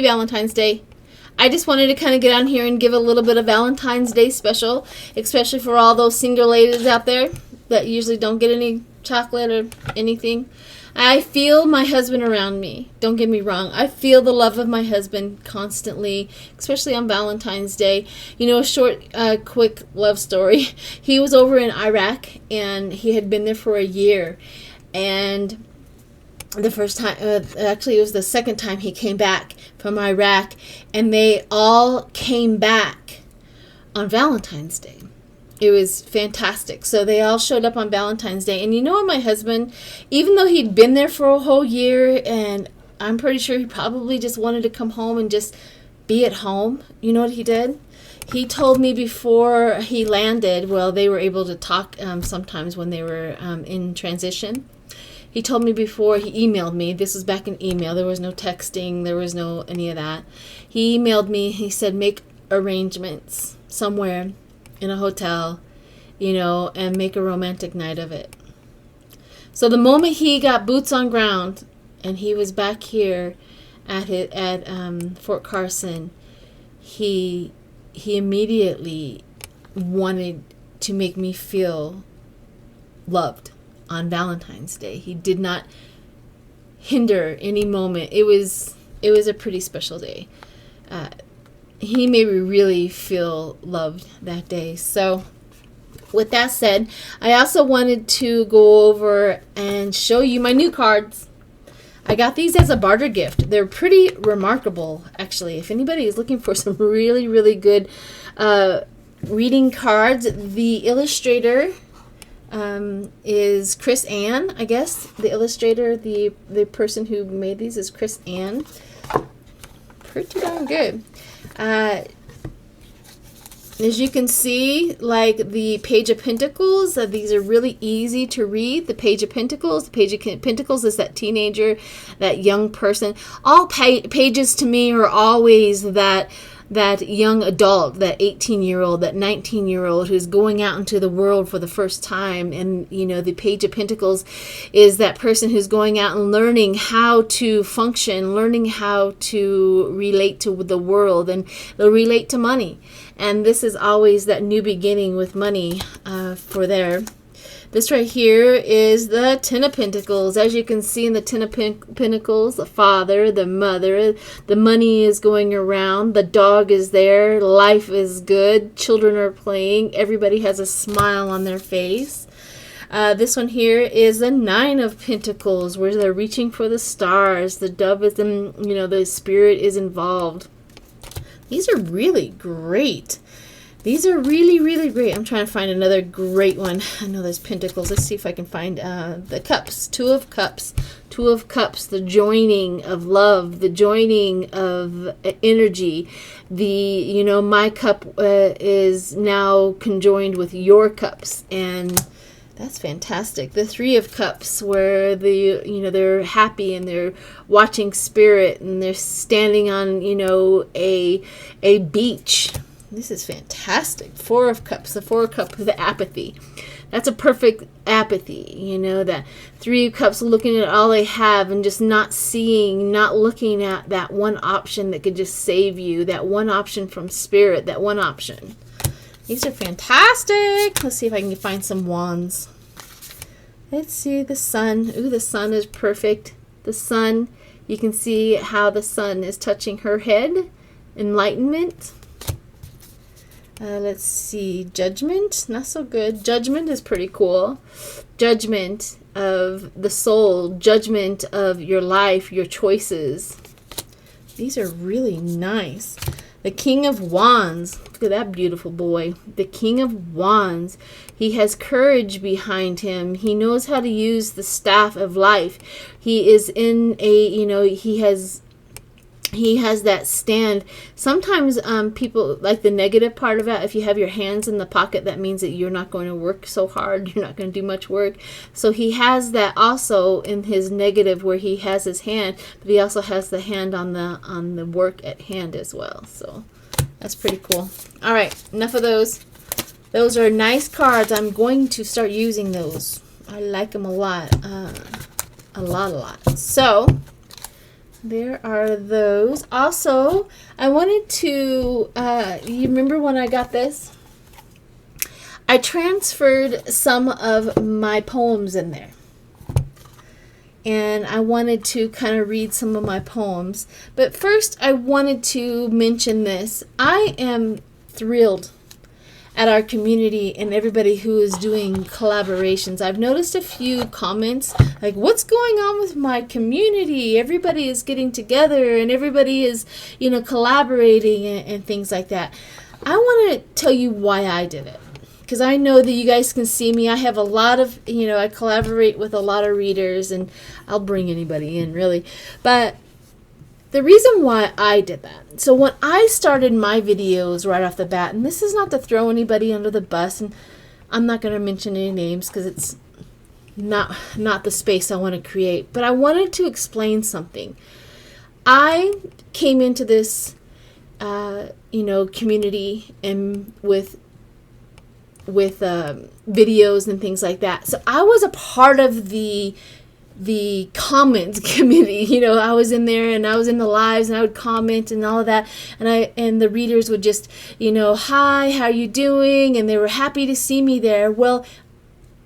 happy Valentine's Day. I just wanted to kind of get on here and give a little bit of Valentine's Day special, especially for all those single ladies out there that usually don't get any chocolate or anything. I feel my husband around me. Don't get me wrong. I feel the love of my husband constantly, especially on Valentine's Day. You know, a short, quick love story. He was over in Iraq, and he had been there for a year. And the first time, actually it was the second time he came back from Iraq, and they all came back on Valentine's Day. It was fantastic. So they all showed up on Valentine's Day. And you know what, my husband, even though he'd been there for a whole year, and I'm pretty sure he probably just wanted to come home and just be at home, you know what he did? He told me before he landed, well, they were able to talk sometimes when they were in transition. He told me before, he emailed me. This was back in email. There was no texting. There was no any of that. He emailed me. He said, make arrangements somewhere in a hotel, you know, and make a romantic night of it. So the moment he got boots on ground and he was back here at Fort Carson, he immediately wanted to make me feel loved on Valentine's Day. He did not hinder any moment. It was a pretty special day. He made me really feel loved that day. So with that said, I also wanted to go over and show you my new cards. I got these as a barter gift. They're pretty remarkable, actually. If anybody is looking for some really, really good reading cards, the illustrator is Chris Ann, I guess. The illustrator, the person who made these is Chris Ann. Pretty darn good. As you can see, like the Page of Pentacles, these are really easy to read. The Page of Pentacles. The Page of Pentacles is that teenager, that young person. All pages to me are always that young adult, that 18-year-old, that 19-year-old who's going out into the world for the first time. And, you know, the Page of Pentacles is that person who's going out and learning how to function, learning how to relate to the world, and they'll relate to money. And this is always that new beginning with money for there. This right here is the Ten of Pentacles. As you can see in the Ten of Pentacles, the father, the mother, the money is going around, the dog is there, life is good, children are playing, everybody has a smile on their face. This one here is the Nine of Pentacles, where they're reaching for the stars. The dove is in, you know, the spirit is involved. These are really great. These are really, really great. I'm trying to find another great one. I know there's pentacles. Let's see if I can find the cups. Two of Cups. Two of Cups. The joining of love. The joining of energy. You know, my cup is now conjoined with your cups. And that's fantastic. The Three of Cups, where they're happy and they're watching spirit and they're standing on, you know, a beach. This is fantastic. Four of Cups. The Four of Cups, the apathy. That's a perfect apathy. You know, that Three of Cups looking at all they have and just not seeing, not looking at that one option that could just save you. That one option from spirit. That one option. These are fantastic. Let's see if I can find some wands. Let's see the sun. Ooh, the sun is perfect. The sun. You can see how the sun is touching her head. Enlightenment. Let's see, Judgment, not so good. Judgment is pretty cool. Judgment of the soul, judgment of your life, your choices. These are really nice. The King of Wands, look at that beautiful boy. The King of Wands, he has courage behind him. He knows how to use the staff of life. He is in a, you know, he has that stand. Sometimes people like the negative part of it. If you have your hands in the pocket, that means that you're not going to work so hard. You're not going to do much work. So he has that also in his negative, where he has his hand, but he also has the hand on the work at hand as well. So that's pretty cool. All right, enough of those. Those are nice cards. I'm going to start using those. I like them a lot. A lot. So there are those. Also, I wanted to, you remember when I got this? I transferred some of my poems in there. And I wanted to kind of read some of my poems. But first, I wanted to mention this. I am thrilled at our community and everybody who is doing collaborations. I've noticed a few comments like, what's going on with my community? Everybody is getting together and everybody is, collaborating and things like that. I want to tell you why I did it. Because I know that you guys can see me. I have a lot of, I collaborate with a lot of readers, and I'll bring anybody in, really. But the reason why I did that, so when I started my videos right off the bat, and this is not to throw anybody under the bus, and I'm not going to mention any names because it's not the space I want to create, but I wanted to explain something. I came into this, community and with videos and things like that. So I was a part of the comments committee. I was in there and I was in the lives and I would comment and all of that. And the readers would just, hi, how you doing? And they were happy to see me there. Well,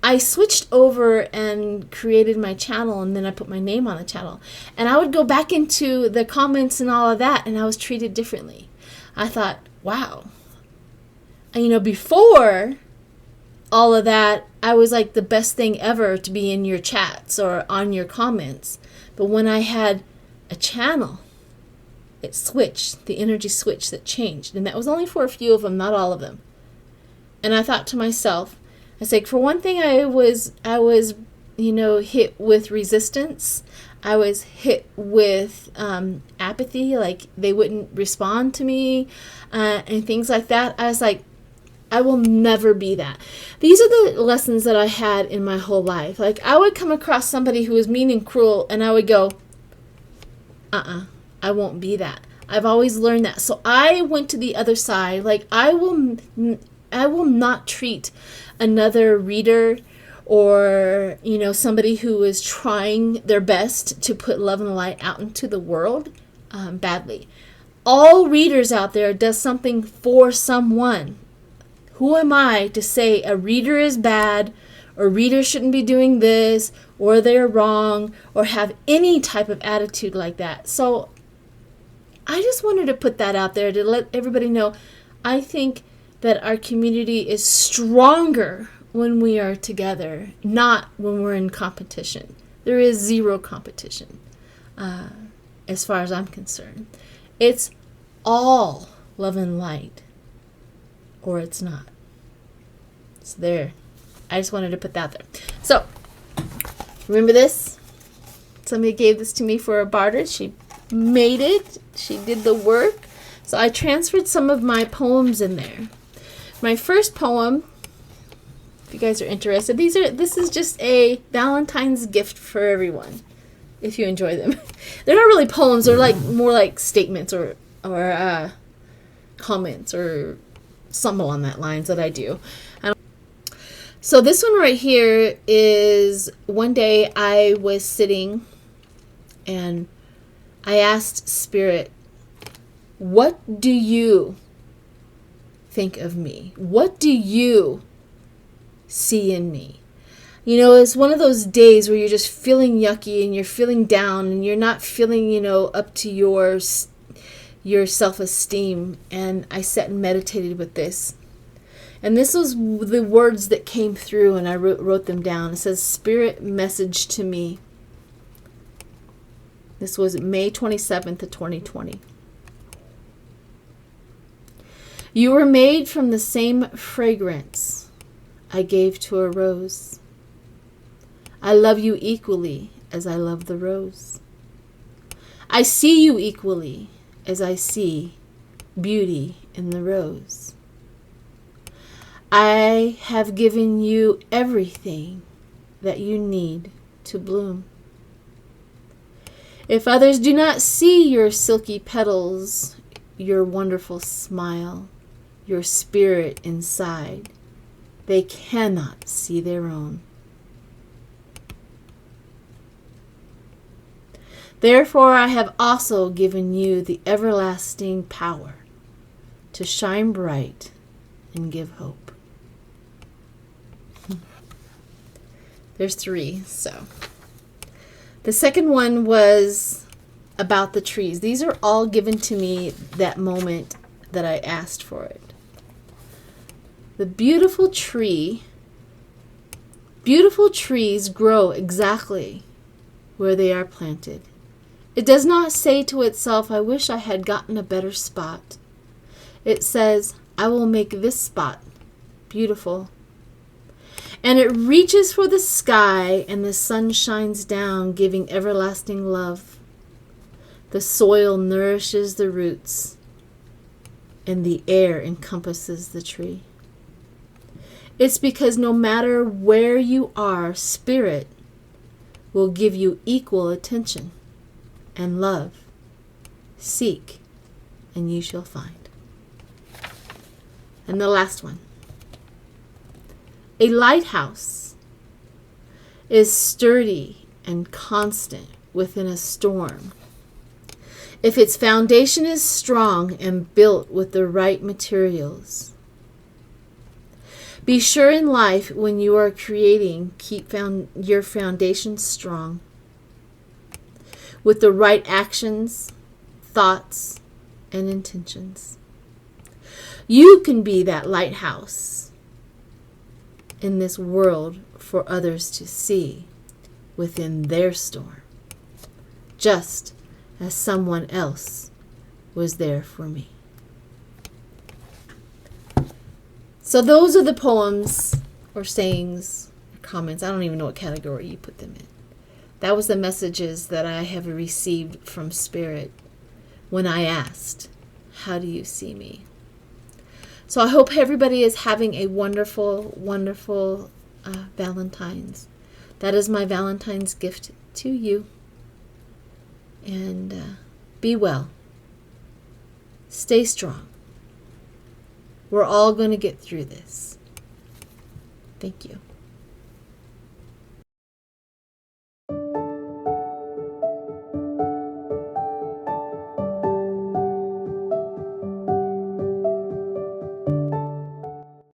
I switched over and created my channel, and then I put my name on the channel. And I would go back into the comments and all of that, and I was treated differently. I thought, wow. And, before all of that, I was like the best thing ever to be in your chats or on your comments. But when I had a channel, it switched. The energy switched, that changed. And that was only for a few of them, not all of them. And I thought to myself, I said, for one thing, I was hit with resistance. I was hit with apathy, like they wouldn't respond to me and things like that. I was like, I will never be that. These are the lessons that I had in my whole life. Like, I would come across somebody who was mean and cruel, and I would go, I won't be that. I've always learned that. So I went to the other side. Like, I will not treat another reader or, somebody who is trying their best to put love and light out into the world badly. All readers out there does something for someone. Who am I to say a reader is bad, or readers shouldn't be doing this, or they're wrong, or have any type of attitude like that? So I just wanted to put that out there to let everybody know. I think that our community is stronger when we are together, not when we're in competition. There is zero competition as far as I'm concerned. It's all love and light, or it's not. It's there. I just wanted to put that there. So, remember this? Somebody gave this to me for a barter. She made it. She did the work. So I transferred some of my poems in there. My first poem, if you guys are interested, this is just a Valentine's gift for everyone, if you enjoy them. They're not really poems. They're like more like statements or comments or something along that lines that I do. So this one right here is, one day I was sitting and I asked Spirit, what do you think of me? What do you see in me? It's one of those days where you're just feeling yucky and you're feeling down and you're not feeling, up to your self-esteem. And I sat and meditated with this. And this was the words that came through, and I wrote them down. It says, Spirit message to me. This was May 27th of 2020. You were made from the same fragrance I gave to a rose. I love you equally as I love the rose. I see you equally as I see beauty in the rose. I have given you everything that you need to bloom. If others do not see your silky petals, your wonderful smile, your spirit inside, they cannot see their own. Therefore I have also given you the everlasting power to shine bright and give hope. There's 3, so. The second one was about the trees. These are all given to me that moment that I asked for it. The beautiful trees grow exactly where they are planted. It does not say to itself, I wish I had gotten a better spot. It says, I will make this spot beautiful. And it reaches for the sky, and the sun shines down, giving everlasting love. The soil nourishes the roots, and the air encompasses the tree. It's because no matter where you are, Spirit will give you equal attention and love. Seek, and you shall find. And the last one. A lighthouse is sturdy and constant within a storm. If its foundation is strong and built with the right materials. Be sure in life when you are creating, keep your foundation strong with the right actions, thoughts, and intentions. You can be that lighthouse in this world for others to see within their storm, just as someone else was there for me. So those are the poems or sayings or comments. I don't even know what category you put them in. That was the messages that I have received from Spirit when I asked, how do you see me? So I hope everybody is having a wonderful, wonderful Valentine's. That is my Valentine's gift to you. And be well. Stay strong. We're all going to get through this. Thank you.